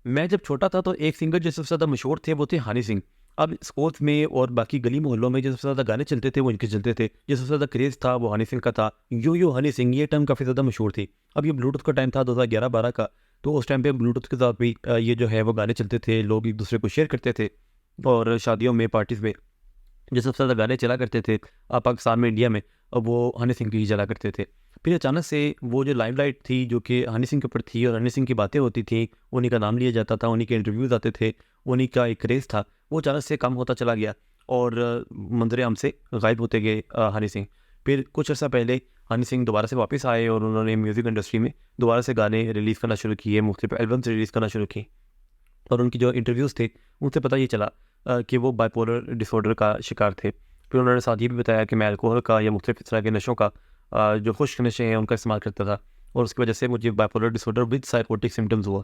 मैं जब छोटा था तो एक सिंगर जो सबसे ज़्यादा मशहूर थे वो थे हनी सिंह। अब स्कूल्स में और बाकी गली मोहल्लों में जो सबसे ज़्यादा गाने चलते थे वो इनके चलते थे। जो सबसे ज़्यादा क्रेज़ था वो हनी सिंह का था। यो यो हनी सिंह ये टर्म काफ़ी ज़्यादा मशहूर थी। अब ये ब्लूटूथ का टाइम था 2011-12 का, तो उस टाइम पे ब्लूटूथ के साथ भी ये जो है वो गाने चलते थे, लोग एक-दूसरे को शेयर करते थे और शादियों में, पार्टीज़ में जो सबसे ज़्यादा गाने चला करते थे पाकिस्तान में, इंडिया में, वो हनी सिंह के ही चला करते थे। फिर अचानक से वो जो लाइमलाइट थी जो कि हनी सिंह के ऊपर थी और हनी सिंह की बातें होती थी, उन्हीं का नाम लिया जाता था, उन्हीं के इंटरव्यूज़ आते थे, उन्हीं का एक क्रेज़ था, वो अचानक से कम होता चला गया और मंज़र आम से गायब होते गए हनी सिंह। फिर कुछ अर्सा पहले हनी सिंह दोबारा से वापस आए और उन्होंने म्यूज़िक इंडस्ट्री में दोबारा से गाने रिलीज़ करना शुरू किए, मुख्तलिफ़ एल्बम्स रिलीज़ करना शुरू की। और उनकी जो इंटरव्यूज़ थे, उनसे पता ये चला कि वो बाइपोलर डिसऑर्डर का शिकार थे। फिर उन्होंने साथ ये भी बताया कि मैं अल्कोहल का या मुख्तलिफ़ इस तरह के नशों का जो खुश्क नशे हैं उनका इस्तेमाल करता था और उसकी वजह से मुझे bipolar disorder with psychotic symptoms हुआ।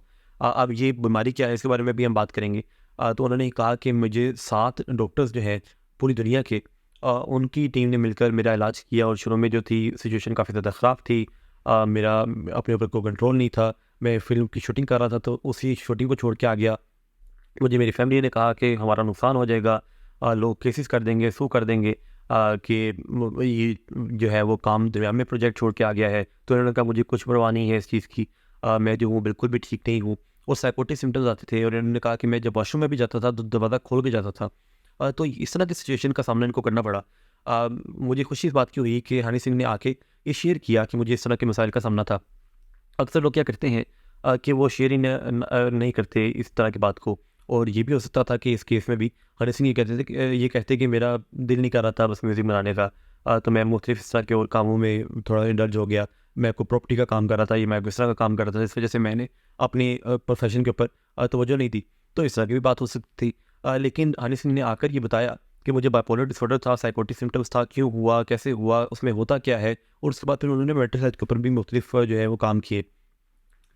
अब ये बीमारी क्या है इसके बारे में भी हम बात करेंगे। तो उन्होंने कहा कि मुझे 7 डॉक्टर्स जो हैं पूरी दुनिया के, उनकी टीम ने मिलकर मेरा इलाज किया और शुरू में जो थी सिचुएशन काफ़ी ज़्यादा ख़राब थी। मेरा अपने ऊपर कोई कंट्रोल नहीं था। मैं फ़िल्म की शूटिंग कर रहा था तो उसी शूटिंग को छोड़ के आ गया। मुझे मेरी फैमिली ने कहा कि हमारा नुकसान हो जाएगा, लोग केसेस कर देंगे, सू कर देंगे, कि ये जो है वो काम दरमियान में प्रोजेक्ट छोड़ के आ गया है। तो उन्होंने कहा मुझे कुछ परवाह नहीं है इस चीज़ की, मैं जो हूँ बिल्कुल भी ठीक नहीं हूँ। और साइकोटिक सिम्पटम्स आते थे और इन्होंने कहा कि मैं जब वॉशरूम में भी जाता था तो दरवाज़ा खोल के जाता था। तो इस तरह की सिचुएशन का सामना इनको करना पड़ा। मुझे खुशी इस बात की हुई कि हनी सिंह ने आके ये शेयर किया कि मुझे इस तरह के मसाइल का सामना था। अक्सर लोग क्या करते हैं कि वो शेयर ही नहीं करते इस तरह की बात को। और ये भी हो सकता था कि इस केस में भी हनी सिंह ये कहते थे कि ये कहते कि मेरा दिल नहीं कर रहा था बस म्यूज़िक बनाने का, तो मैं मुख्तलिफ इस तरह के और कामों में थोड़ा इंडल्ज हो गया। मैं कोई प्रॉपर्टी का काम कर रहा था या मैं इस तरह का काम कर रहा था, इस वजह से मैंने अपनी प्रोफेशन के ऊपर तवज्जो नहीं दी। तो इस तरह की भी बात हो सकती थी। लेकिन हनी सिंह ने आकर ये बताया कि मुझे बाइपोलर डिसऑर्डर था, साइकोटिक सिम्पटम्स था, क्यों हुआ, कैसे हुआ, उसमें होता क्या है, और उसके बाद फिर उन्होंने मेंटल हेल्थ के ऊपर भी मुख्तलिफ जो है वो काम किए।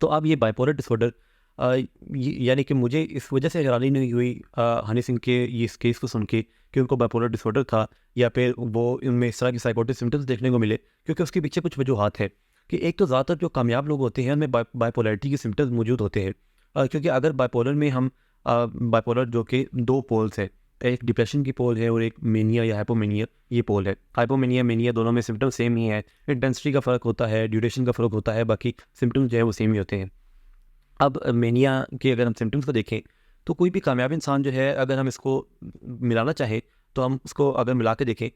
तो अब ये बाइपोलर डिसऑर्डर, यानी कि मुझे इस वजह से हैरानी नहीं हुई हनी सिंह के ये इस केस को सुन के कि उनको बाइपोलर डिसऑर्डर था या फिर वो उनमें इस तरह के साइकोटिक सिम्पटम्स देखने को मिले, क्योंकि उसके पीछे कुछ वजूहात है कि एक तो ज़्यादातर जो कामयाब लोग होते हैं उनमें बाइपोलैरिटी के सिम्पटम्स मौजूद होते हैं। क्योंकि अगर बाइपोलर में हम बाइपोलर जो कि दो पोल्स है, एक डिप्रेशन की पोल है और एक मेनिया या हाइपोमेनिया ये पोल है। हाइपोमेनिया मेनिया दोनों में सिम्टम्स सेम ही है, इंटेंसिटी का फ़र्क होता है, ड्यूरेशन का फ़र्क होता है, बाकी सिम्टम्स जो है वो सेम ही होते हैं। अब मेनिया के अगर हम सिम्पटम्स को देखें तो कोई भी कामयाब इंसान जो है अगर हम इसको मिलाना चाहें तो हम उसको अगर मिला के देखें,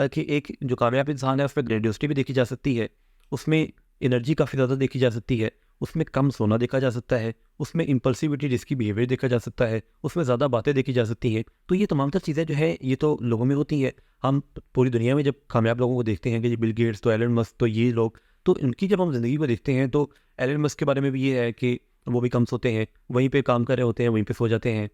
कि एक जो कामयाब इंसान है उसमें ग्रेडियोसिटी भी देखी जा सकती है, उसमें एनर्जी काफ़ी ज़्यादा देखी जा सकती है, उसमें कम सोना देखा जा सकता है, उसमें इम्पल्सिविटी रिस्की बिहेवियर देखा जा सकता है, उसमें ज़्यादा बातें देखी जा सकती हैं। तो ये तमाम तर चीज़ें जो है ये तो लोगों में होती हैं। हम पूरी दुनिया में जब कामयाब लोगों को देखते हैं कि जी बिल गेट्स, तो एलन मस्क, तो ये लोग, तो इनकी जब हम ज़िंदगी को देखते हैं तो एलन मस्क के बारे में भी ये है कि वो भी कम सोते हैं, वहीं पे काम कर रहे होते हैं, वहीं पे सो जाते हैं।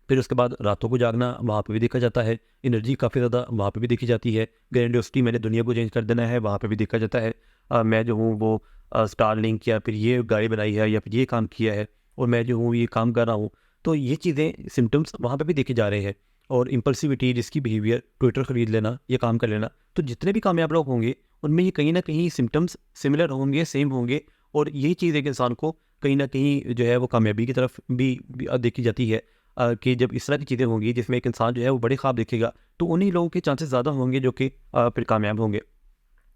फिर उसके बाद रातों को जागना वहाँ पे भी देखा जाता है, एनर्जी काफ़ी ज़्यादा वहाँ पे भी देखी जाती है, ग्रैंडियोसिटी मैंने दुनिया को चेंज कर देना है वहाँ पे भी देखा जाता है। मैं जो हूँ वो स्टारलिंक या फिर ये गाड़ी बनाई है या फिर ये काम किया है और मैं जो हूँ ये काम कर रहा हूँ। तो ये चीज़ें सिम्पटम्स वहाँ पे भी देखे जा रहे हैं। और इम्पल्सिविटी, रिस्की बिहेवियर, ट्विटर खरीद लेना, ये काम कर लेना, तो जितने भी कामयाब लोग होंगे उनमें ये कहीं न कहीं सिम्पटम्स सिमिलर होंगे, सेम होंगे। और यही चीज़ एक इंसान को कहीं न कहीं जो है वो कामयाबी की तरफ भी देखी जाती है। कि जब इस तरह की चीज़ें होंगी जिसमें एक इंसान जो है वो बड़े ख्वाब देखेगा, तो उन्हीं लोगों के चांसेस ज़्यादा होंगे जो कि फिर कामयाब होंगे।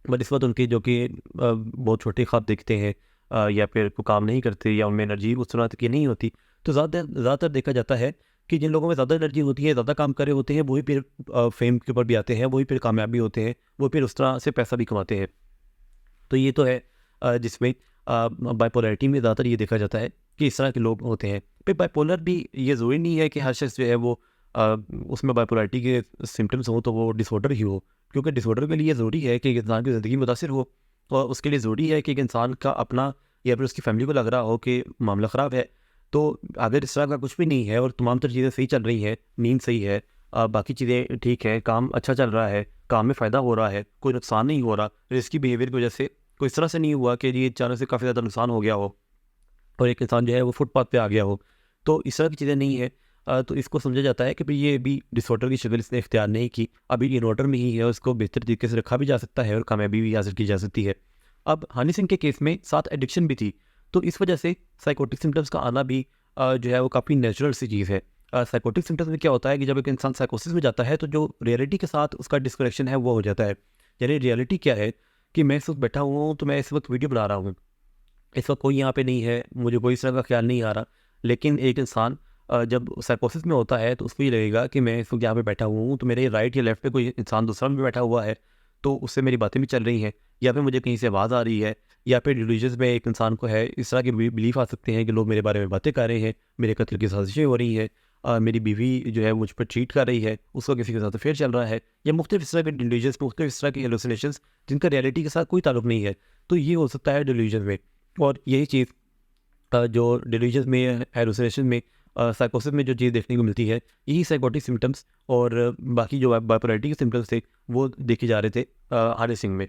बट इस वक़्त उनके जो कि बहुत छोटे ख्वाब देखते हैं, या फिर वो काम नहीं करते या उनमें एनर्जी उस तरह की नहीं होती। तो ज़्यादातर देखा जाता है कि जिन लोगों में ज़्यादा एनर्जी होती है, ज़्यादा काम कर रहे होते हैं, वही फिर फ़ेम के ऊपर भी आते हैं, वही फिर कामयाब भी होते हैं, वो फिर उस तरह से पैसा भी कमाते हैं। तो ये तो है जिसमें बाइपोलैरिटी में ज़्यादातर ये देखा जाता है कि इस तरह के लोग होते हैं। फिर बाइपोलर भी ये ज़रूरी नहीं है कि हर शख्स जो है वो अ, उसमें बाइपोलैरिटी के सिम्पटम्स हों तो वो डिसऑर्डर ही हो। क्योंकि डिसऑर्डर के लिए ज़रूरी है कि एक इंसान की ज़िंदगी मुतासिर हो और उसके लिए ज़रूरी है कि एक इंसान का अपना या फिर उसकी फैमिली को लग रहा हो कि मामला ख़राब है। तो अगर इस तरह का कुछ भी नहीं है और तमाम तर चीज़ें सही चल रही हैं, नींद सही है, बाकी चीज़ें ठीक है, काम अच्छा चल रहा है, काम में फ़ायदा हो रहा है, कोई नुकसान नहीं हो रहा, रिस्की बिहेवियर की वजह से कोई इस तरह से नहीं हुआ कि ये अचानक से काफ़ी ज़्यादा नुकसान हो गया हो और एक इंसान जो है वो फुटपाथ पे आ गया हो। तो इस तरह की चीज़ें नहीं है। तो इसको समझा जाता है कि भई ये अभी डिसऑर्डर की शक्ल इसने इख्तियार नहीं की, अभी इन्वर्टर में ही है और इसको बेहतर तरीके से रखा भी जा सकता है और कामयाबी भी हासिल की जा सकती है। अब हनी सिंह के केस में साथ एडिक्शन भी थी, तो इस वजह से साइकोटिक सिम्पटम्स का आना भी जो है वो काफ़ी नेचुरल सी चीज़ है। साइकोटिक सिम्पटम्स में क्या होता है कि जब एक इंसान साइकोसिस में जाता है तो जो रियलिटी के साथ उसका डिस्कनेक्शन है वो हो जाता है। यानी रियलिटी क्या है कि मैं इस वक्त बैठा हुआ हूँ, तो मैं इस वक्त वीडियो बना रहा हूँ, इस वक्त कोई यहाँ पे नहीं है, मुझे कोई इस तरह का ख्याल नहीं आ रहा। लेकिन एक इंसान जब साइकोसिस में होता है तो उसको ये लगेगा कि मैं इस वक्त यहाँ पे बैठा हुआ हूँ, तो मेरे राइट या लेफ्ट पे कोई इंसान दूसरा भी बैठा हुआ है, तो उससे मेरी बातें भी चल रही हैं, या फिर मुझे कहीं से आवाज़ आ रही है, या फिर रिलीजियस में एक इंसान को है इस तरह के बिलीफ आ सकते हैं कि लोग मेरे बारे में बातें कर रहे हैं, मेरे कत्ल की साजिशें हो रही हैं, मेरी बीवी जो है मुझ पर चीट कर रही है, उसका किसी के साथ अफेयर चल रहा है, या मुख्तलिफ इस तरह के डिलीजन्स, मुख्तलिफ इस तरह की हेलुसिनेशंस जिनका रियलिटी के साथ कोई ताल्लुक नहीं है। तो ये हो सकता है डिलीजन में। और यही चीज़ जो डिलीजन्स में, हेलुसिनेशन में, साइकोसिस में जो चीज़ देखने को मिलती है, यही साइकोटिक सिम्टम्स और बाकी जो बाइपोलैरिटी के सिम्टम्स थे वो देखे जा रहे थे हनी सिंह में।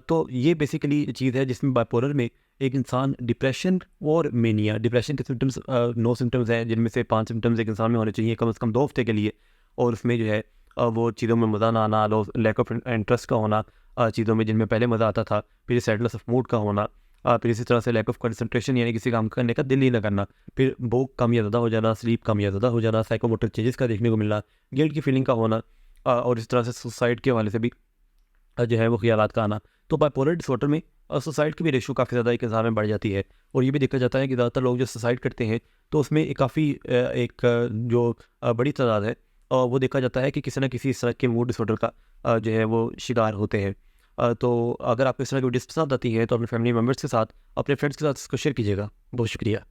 तो ये बेसिकली चीज़ है जिसमें बाइपोलर में एक इंसान डिप्रेशन और मेनिया, डिप्रेशन के सिम्टम्स 9 सिम्टम्स हैं, जिनमें से 5 सिम्टम्स एक इंसान में होने चाहिए कम से कम 2 हफ्ते के लिए। और उसमें जो है वो चीज़ों में मज़ा ना आना, लैक ऑफ इंटरेस्ट का होना चीज़ों में जिनमें पहले मज़ा आता था, फिर सैडनेस ऑफ मूड का होना, फिर इसी तरह से लैक ऑफ कंसंट्रेशन यानी किसी काम करने का दिल ही ना करना, फिर भूख कम या ज़्यादा हो जाना, स्लीप कम या ज़्यादा हो जाना, साइकोमोटर चेंजेस का देखने को मिलना, गिल्ट की फीलिंग का होना, और इस तरह से सुसाइड के हवाले से भी जो है वो ख़्यालात का आना। तो बाइपोलर डिसऑर्डर में सुसाइड की भी रेशो काफ़ी ज़्यादा एक इंसान में बढ़ जाती है। और ये भी देखा जाता है कि ज़्यादातर लोग जो सुसाइड करते हैं तो उसमें एक काफ़ी जो बड़ी तादाद है, वो देखा जाता है कि किसी न किसी इस तरह के मूड डिसऑर्डर का जो है वो शिकार होते हैं। तो अगर आपको इस तरह की वीडियोज़ पसंद आती हैं तो अपने फैमिली मेम्बर्स के साथ, अपने फ्रेंड्स के साथ इसको शेयर कीजिएगा। बहुत शुक्रिया।